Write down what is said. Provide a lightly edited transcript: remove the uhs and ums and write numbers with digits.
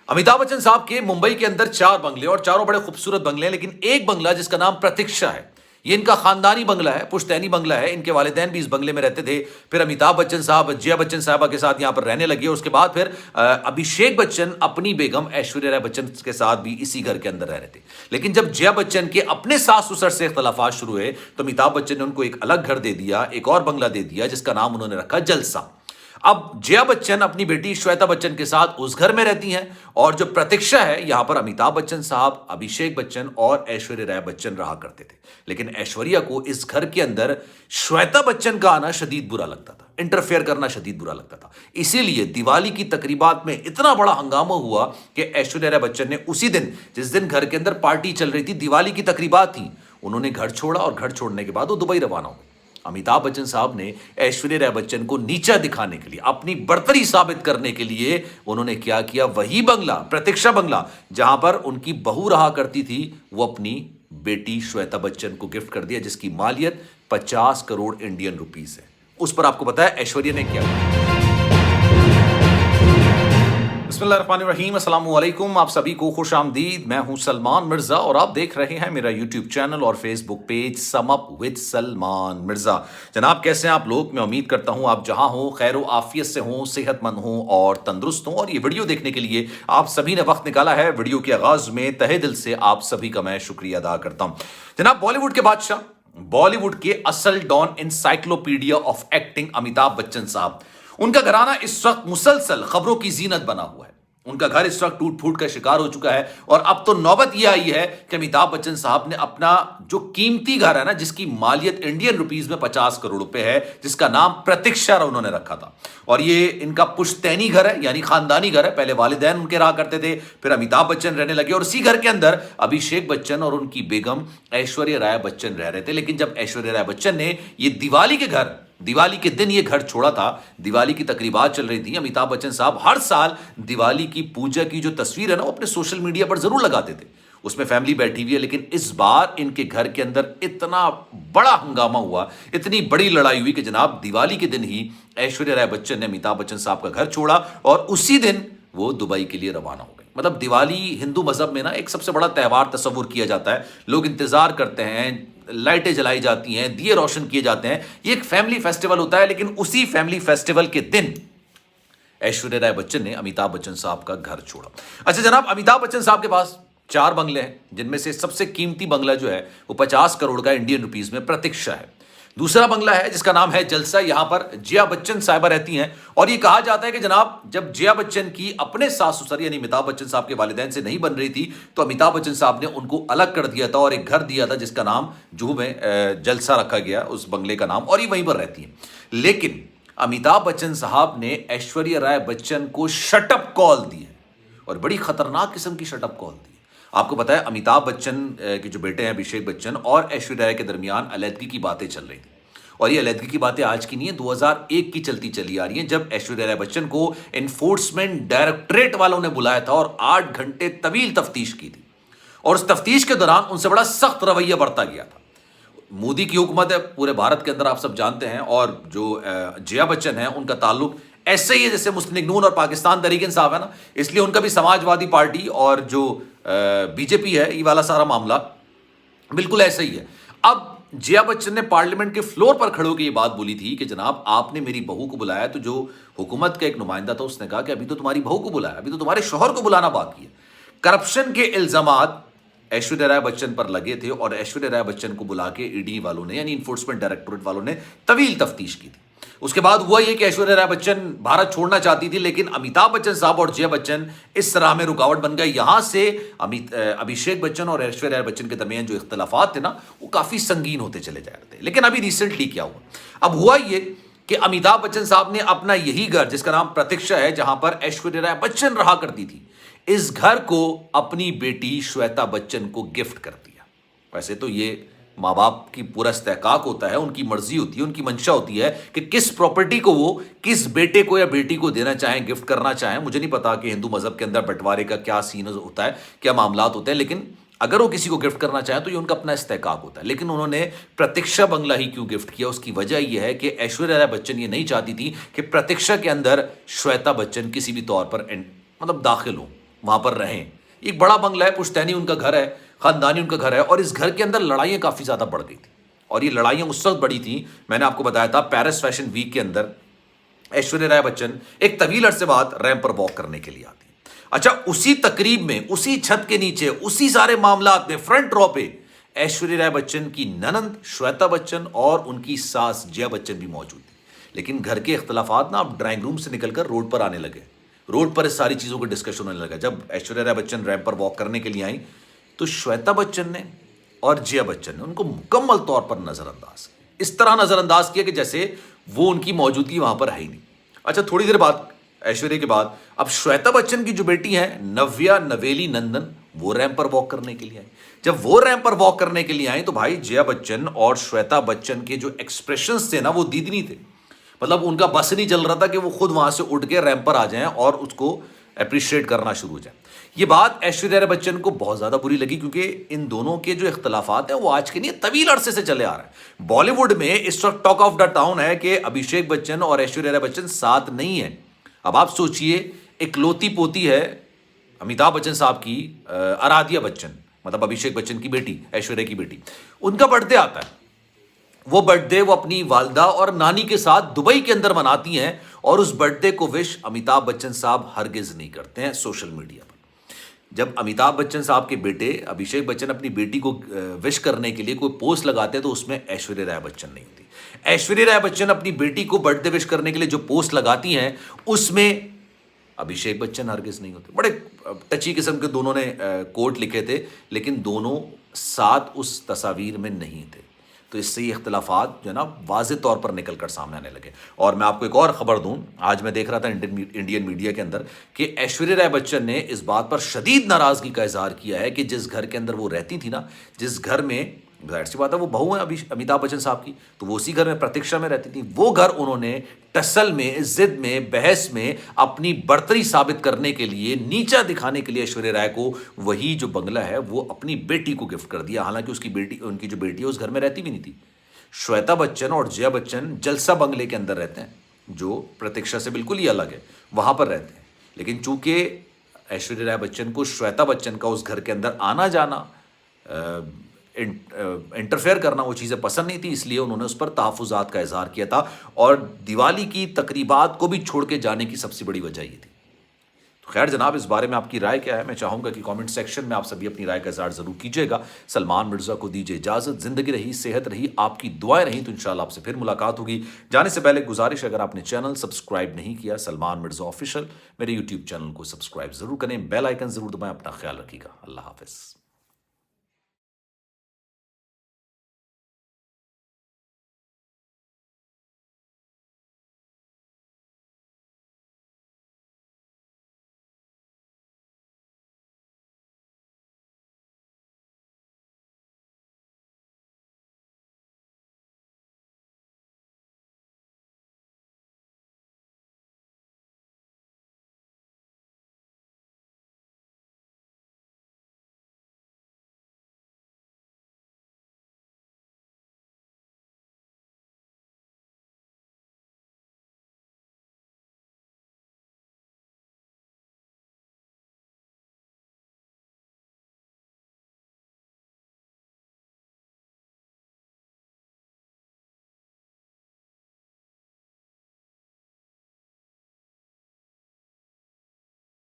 अमिताभ बच्चन साहब के मुंबई के अंदर 4 बंगले और चारों बड़े खूबसूरत बंगले हैं, लेकिन एक बंगला जिसका नाम प्रतीक्षा है, ये इनका खानदानी बंगला है, पुश्तैनी बंगला है। इनके वालिदैन भी इस बंगले में रहते थे। फिर अमिताभ बच्चन साहब जया बच्चन साहबा के साथ यहां पर रहने लगे। उसके बाद फिर अभिषेक बच्चन अपनी बेगम ऐश्वर्या राय बच्चन के साथ भी इसी घर के अंदर रह रहे थे। लेकिन जब जया बच्चन के अपने सास ससुर से इख्तलाफात शुरू हुए तो अमिताभ बच्चन ने उनको एक अलग घर दे दिया, एक और बंगला दे दिया जिसका नाम उन्होंने रखा जलसा। अब जया बच्चन अपनी बेटी श्वेता बच्चन के साथ उस घर में रहती हैं और जो प्रतीक्षा है यहां पर अमिताभ बच्चन साहब, अभिषेक बच्चन और ऐश्वर्या राय बच्चन रहा करते थे। लेकिन ऐश्वर्या को इस घर के अंदर श्वेता बच्चन का आना शदीद बुरा लगता था, इंटरफेयर करना शदीद बुरा लगता था। इसीलिए दिवाली की तकरीबात में इतना बड़ा हंगामा हुआ कि ऐश्वर्या राय बच्चन ने उसी दिन, जिस दिन घर के अंदर पार्टी चल रही थी, दिवाली की तकरीबात थी, उन्होंने घर छोड़ा और घर छोड़ने के बाद वो दुबई रवाना हो गए। अमिताभ बच्चन साहब ने ऐश्वर्या राय बच्चन को नीचा दिखाने के लिए, अपनी बढ़तरी साबित करने के लिए उन्होंने क्या किया, वही बंगला, प्रतीक्षा बंगला, जहां पर उनकी बहू रहा करती थी, वो अपनी बेटी श्वेता बच्चन को गिफ्ट कर दिया, जिसकी मालियत 50 करोड़ इंडियन रुपीस है। उस पर आपको पता है ऐश्वर्या ने क्या किया। बिस्मिल्लाहिर्रहमानिर्रहीम, अस्सलाम वालेकुम, आप सभी को खुश आमदीद। मैं हूं सलमान मिर्जा और आप देख रहे हैं मेरा यूट्यूब चैनल और Facebook page sum up with Salman Mirza. जनाब, कैसे हैं आप लोग? मैं उम्मीद करता हूं आप जहां हो खैर आफियत से हों, सेहतमंद हों और तंदुरुस्त हों। और ये वीडियो देखने के लिए आप सभी ने वक्त निकाला है। वीडियो के आगाज में तहे दिल से आप सभी का मैं शुक्रिया अदा करता हूं। जनाब, बॉलीवुड के बादशाह, बॉलीवुड के असल don, encyclopedia of acting Amitabh Bachchan साहब, उनका घराना इस वक्त मुसलसल खबरों की जीनत बना हुआ है। उनका घर इस वक्त टूट फूट का शिकार हो चुका है और अब तो नौबत यह आई है कि अमिताभ बच्चन साहब ने अपना जो कीमती घर है ना, जिसकी मालियत इंडियन रुपीस में 50 करोड़ रुपए है, जिसका नाम प्रतीक्षा उन्होंने रखा था, और ये इनका पुश्तैनी घर है, यानी खानदानी घर है। पहले वालिदैन उनके रहा करते थे, फिर अमिताभ बच्चन रहने लगे और इसी घर के अंदर अभिषेक बच्चन और उनकी बेगम ऐश्वर्या राय बच्चन रह रहे थे। लेकिन जब ऐश्वर्या राय बच्चन ने ये दिवाली के दिन ये घर छोड़ा था, दिवाली की तकरीबात चल रही थी, अमिताभ बच्चन साहब हर साल दिवाली की पूजा की जो तस्वीर है ना, वो अपने सोशल मीडिया पर जरूर लगाते थे, उसमें फैमिली बैठी हुई है। लेकिन इस बार इनके घर के अंदर इतना बड़ा हंगामा हुआ, इतनी बड़ी लड़ाई हुई कि जनाब दिवाली के दिन ही ऐश्वर्या राय बच्चन ने अमिताभ बच्चन साहब का घर छोड़ा और उसी दिन वो दुबई के लिए रवाना हो गए। मतलब दिवाली हिंदू मजहब में ना एक सबसे बड़ा त्यौहार तस्वुर किया जाता है, लोग इंतजार करते हैं, लाइटें जलाई जाती हैं, दिए रोशन किए जाते हैं, ये एक फैमिली फेस्टिवल होता है। लेकिन उसी फैमिली फेस्टिवल के दिन ऐश्वर्या राय बच्चन ने अमिताभ बच्चन साहब का घर छोड़ा। अच्छा जनाब, अमिताभ बच्चन साहब के पास 4 बंगले हैं, जिनमें से सबसे कीमती बंगला जो है वो 50 करोड़ का इंडियन रुपीस में प्रतीक्षा है। दूसरा बंगला है जिसका नाम है जलसा, यहां पर जया बच्चन साहिबा रहती हैं। और ये कहा जाता है कि जनाब जब जया बच्चन की अपने सास ससुर यानी अमिताभ बच्चन साहब के वालिदैन से नहीं बन रही थी, तो अमिताभ बच्चन साहब ने उनको अलग कर दिया था और एक घर दिया था जिसका नाम जुहू में जलसा रखा गया, उस बंगले का नाम, और ये वहीं पर रहती है। लेकिन अमिताभ बच्चन साहब ने ऐश्वर्या राय बच्चन को शटअप कॉल दी है, और बड़ी खतरनाक किस्म की शटअप कॉल दी है। आपको पता है अमिताभ बच्चन के जो बेटे हैं अभिषेक बच्चन और ऐश्वर्या राय के दरमियान अलैदगी की बातें चल रही थी, और ये अलैदगी की बातें आज की नहीं है, 2001 की चली आ रही है, जब ऐश्वर्या राय बच्चन को एनफोर्समेंट डायरेक्टरेट वालों ने बुलाया था और 8 घंटे तवील तफ्तीश की थी, और उस तफ्तीश के दौरान उनसे बड़ा सख्त रवैया बरता गया था। मोदी की हुकूमत है पूरे भारत के अंदर, आप सब जानते हैं, और जो जया बच्चन है उनका ताल्लुक ऐसे ही है जैसे मुस्लिम लीग नून और पाकिस्तान तहरीक इंसाफ है ना, इसलिए उनका भी समाजवादी पार्टी और जो बीजेपी है, ये वाला सारा मामला बिल्कुल ऐसा ही है। अब जया बच्चन ने पार्लियामेंट के फ्लोर पर खड़े होकर ये बात बोली थी कि जनाब आपने मेरी बहू को बुलाया, तो जो हुकूमत का एक नुमाइंदा था उसने कहा कि अभी तो तुम्हारी बहू को बुलाया, अभी तो तुम्हारे शौहर को बुलाना बाकी है। करप्शन के इल्जामात ऐश्वर्या राय बच्चन पर लगे थे और ऐश्वर्या राय बच्चन को बुला के ईडी वालों ने यानी इन्फोर्समेंट डायरेक्टोरेट वालों ने तवील तफ्तीश की थी। उसके बाद हुआ यह कि ऐश्वर्या राय बच्चन भारत छोड़ना चाहती थी, लेकिन अमिताभ बच्चन साहब और जया बच्चन इस राह में रुकावट बन गए। यहां से अभिषेक बच्चन और ऐश्वर्या राय बच्चन के दरमियान जो इख्तलाफात थे ना, वो काफी संगीन होते चले जा रहे थे। लेकिन अभी रिसेंटली क्या हुआ, अब हुआ ये कि अमिताभ बच्चन साहब ने अपना यही घर जिसका नाम प्रतीक्षा है, जहां पर ऐश्वर्या राय बच्चन रहा करती थी, इस घर को अपनी बेटी श्वेता बच्चन को गिफ्ट कर दिया। वैसे तो ये माँ बाप की पूरा इस्तेहकाक होता है, उनकी मर्जी होती है, उनकी मंशा होती है कि किस प्रॉपर्टी को वो किस बेटे को या बेटी को देना चाहें, गिफ्ट करना चाहें। मुझे नहीं पता कि हिंदू मजहब के अंदर बंटवारे का क्या सीन होता है, क्या मामलात होते हैं, लेकिन अगर वो किसी को गिफ्ट करना चाहें तो ये उनका अपना इस्तेहकाक होता है। लेकिन उन्होंने प्रतीक्षा बंगला ही क्यों गिफ्ट किया, उसकी वजह यह है कि ऐश्वर्या राय बच्चन ये नहीं चाहती थी कि प्रतीक्षा के अंदर श्वेता बच्चन किसी भी तौर पर मतलब दाखिल हो, वहां पर रहें। एक बड़ा बंगला है, पुश्तैनी उनका घर है, खानदानी उनका घर है, और इस घर के अंदर लड़ाइयां काफी ज्यादा बढ़ गई थी। और ये लड़ाइयां उस वक्त बढ़ी थी, मैंने आपको बताया था, पेरिस फैशन वीक के अंदर ऐश्वर्या राय बच्चन एक तवील अरसे बाद रैंप पर वॉक करने के लिए आती है। अच्छा, उसी तकरीब में, उसी छत के नीचे, उसी सारे मामलात में फ्रंट रो पे ऐश्वर्या राय बच्चन की ननंद श्वेता बच्चन और उनकी सास जया बच्चन भी मौजूद थी। लेकिन घर के इख्तलाफात ना अब ड्राइंग रूम से निकलकर रोड पर आने लगे। रोड पर इस सारी चीजों का डिस्कशन होने लगा। जब ऐश्वर्या राय बच्चन रैंप पर वॉक करने के लिए आई तो श्वेता बच्चन ने और जया बच्चन ने उनको मुकम्मल तौर पर नजरअंदाज किया। इस तरह नजरअंदाज किया कि जैसे वो उनकी मौजूदगी वहां पर है ही नहीं। अच्छा, थोड़ी देर बाद, ऐश्वर्या के बाद, अब श्वेता बच्चन की जो बेटी है नव्या नवेली नंदन, वो रैंप पर वॉक करने के लिए आई। जब वो रैंप पर वॉक करने के लिए आई तो भाई जया बच्चन और श्वेता बच्चन के जो एक्सप्रेशंस थे ना, वो दीदनी थे। मतलब उनका बस नहीं चल रहा था कि वो खुद वहां से उठ के रैंप पर आ जाएं और उसको अप्रिशिएट करना शुरू हो जाए। ये बात ऐश्वर्या राय बच्चन को बहुत ज्यादा बुरी लगी, क्योंकि इन दोनों के जो इख्तलाफात हैं वो आज के नहीं, तवील अरसे से चले आ रहे हैं। बॉलीवुड में इस वक्त टॉक ऑफ द टाउन है कि अभिषेक बच्चन और ऐश्वर्या राय बच्चन साथ नहीं है। अब आप सोचिए, इकलौती पोती है अमिताभ बच्चन साहब की, आराध्या बच्चन, मतलब अभिषेक बच्चन की बेटी, ऐश्वर्या की बेटी, उनका बर्थडे आता है। वो बर्थडे वो अपनी वालदा और नानी के साथ दुबई के अंदर मनाती हैं, और उस बर्थडे को विश अमिताभ बच्चन साहब हरगिज नहीं करते हैं सोशल मीडिया पर। जब अमिताभ बच्चन साहब के बेटे अभिषेक बच्चन अपनी बेटी को विश करने के लिए कोई पोस्ट लगाते हैं तो उसमें ऐश्वर्या राय बच्चन नहीं होती। ऐश्वर्या राय बच्चन अपनी बेटी को बर्थडे विश करने के लिए जो पोस्ट लगाती हैं उसमें अभिषेक बच्चन हरगिज नहीं होते। बड़े टची किस्म के दोनों ने कोट लिखे थे, लेकिन दोनों साथ उस तस्वीर में नहीं थे। तो इससे ये इख्तलाफात जो है ना वाज़े तौर पर निकल कर सामने आने लगे। और मैं आपको एक और ख़बर दूं, आज मैं देख रहा था इंडियन मीडिया के अंदर कि ऐश्वर्या राय बच्चन ने इस बात पर शदीद नाराज़गी का इजहार किया है कि जिस घर के अंदर वो रहती थी ना, जिस घर में, जाहिर सी बात है वो बहू है अमिताभ बच्चन साहब की, तो वो उसी घर में प्रतीक्षा में रहती थी, वो घर उन्होंने टसल में, जिद में, बहस में अपनी बढ़तरी साबित करने के लिए, नीचा दिखाने के लिए ऐश्वर्या राय को वही जो बंगला है वो अपनी बेटी को गिफ्ट कर दिया। हालांकि उसकी बेटी, उनकी जो बेटी है उस घर में रहती भी नहीं थी। श्वेता बच्चन और जया बच्चन जलसा बंगले के अंदर रहते हैं, जो प्रतीक्षा से बिल्कुल ही अलग है, वहां पर रहते हैं। लेकिन चूंकि ऐश्वर्या राय बच्चन को श्वेता बच्चन का उस घर के अंदर आना जाना, इंटरफेयर करना, वो चीज़ें पसंद नहीं थी, इसलिए उन्होंने उस पर तहफ़्फ़ुज़ात का इज़हार किया था। और दिवाली की तकरीबात को भी छोड़ के जाने की सबसे बड़ी वजह ये थी। तो खैर जनाब, इस बारे में आपकी राय क्या है? मैं चाहूँगा कि कमेंट सेक्शन में आप सभी अपनी राय का इज़हार ज़रूर कीजिएगा। सलमान मिर्ज़ा को दीजिए इजाज़त। ज़िंदगी रही, सेहत रही, आपकी दुआएं रही तो इंशाल्लाह आपसे फिर मुलाकात होगी। जाने से पहले गुजारिश, अगर आपने चैनल सब्सक्राइब नहीं किया सलमान मिर्ज़ा ऑफिशियल, मेरे यूट्यूब चैनल को सब्सक्राइब ज़रूर करें, बेल आइकन ज़रूर दबाएं। अपना ख्याल रखिएगा। अल्लाह हाफ़िज़।